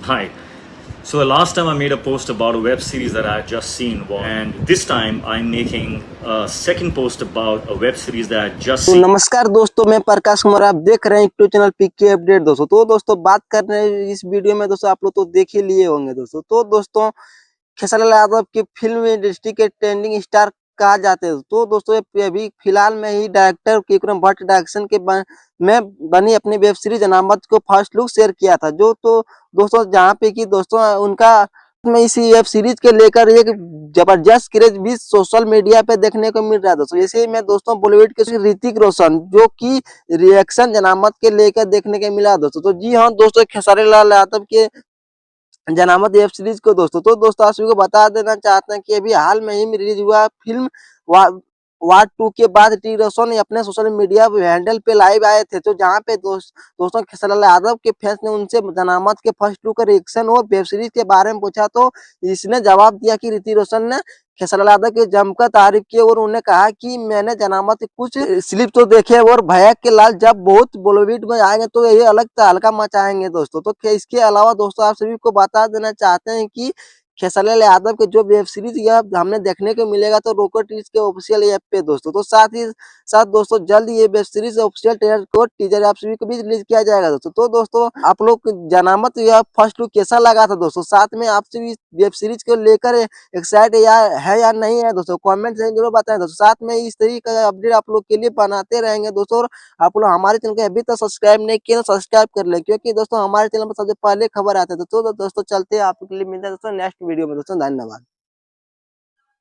Hi. So the last time I made a post about a web series that I had just seen, and this time I'm making a second post about a web series that I had just तो seen. नमस्कार दोस्तों, मैं प्रकाश कुमार, आप देख रहे हैं YouTube channel पीके update. दोस्तों तो दोस्तों बात कर रहे हैं इस वीडियो में, दोस्तों आप लोग तो देख ही लिए होंगे। दोस्तों तो दोस्तों खेसारी लाल यादव की फिल्म इंडस्ट्री के ट्रेंडिंग स्टार कहा जाते हैं। तो दोस्तों ये अभी फिलहाल में ही डायरेक्टर विक्रम भट्ट डायरेक्शन के में बनी अपनी वेब सीरीज अनामत को फर्स्ट लुक शेयर किया था। जो तो दोस्तों जहाँ पे कि दोस्तों उनका में इसी वेब सीरीज के लेकर एक जबरदस्त क्रेज भी सोशल मीडिया पे देखने को मिल रहा है। दोस्तों ऐसे ही में दोस्तों बॉलीवुड के ऋतिक रोशन जो कि रिएक्शन जनामत के लेकर देखने को मिला। दोस्तों तो जी हाँ दोस्तों, खेसारी लाल यादव के जनामत वेब सीरीज को दोस्तों आप सभी को बता देना चाहते हैं कि अभी हाल में ही रिलीज हुआ फिल्म वा, वार 2 के बाद ऋतिक रोशन ने अपने सोशल मीडिया हैंडल पे लाइव आए थे। तो जहां पे दोस्तों खेसारी लाल यादव के फैंस ने उनसे जनामत के फर्स्ट लुक का रिएक्शन और वेब सीरीज के बारे में पूछा, तो इसने जवाब दिया कि ऋतिक रोशन ने खेसारी लाल यादव की जमकर तारीफ की और उन्हें कहा कि मैंने जनामत के कुछ स्लिप तो देखे और भैया के लाल जब बहुत बॉलीवुड में आएंगे तो ये अलग तहलका मचाएंगे। दोस्तों तो इसके अलावा दोस्तों आप सभी को बता देना चाहते हैं कि खेसारी लाल यादव के जो वेब सीरीज यह हमने देखने को मिलेगा तो रोको टीज के ऑफिशियल ऐप पे। दोस्तों तो साथ ही साथ दोस्तों जल्द ये वेब सीरीज ऑफिशियल ट्रेलर को टीजर आप सभी को भी रिलीज किया जाएगा। दोस्तों तो दोस्तों आप लोग जनामत यह फर्स्ट लुक कैसा लगा था दोस्तों, साथ में आप सभी वेब सीरीज को लेकर एक्साइटेड या नहीं है दोस्तों, कमेंट से जरूर बताएं। दोस्तों साथ में इस तरीके का अपडेट आप लोग के लिए बनाते रहेंगे। दोस्तों आप लोग हमारे चैनल को अभी तक सब्सक्राइब नहीं किया तो सब्सक्राइब कर ले, क्योंकि दोस्तों हमारे चैनल पर सबसे पहले खबर आते हैं। तो दोस्तों चलते हैं, आपके लिए मिलते हैं दोस्तों नेक्स्ट वीडियो में। दोस्तों धन्यवाद।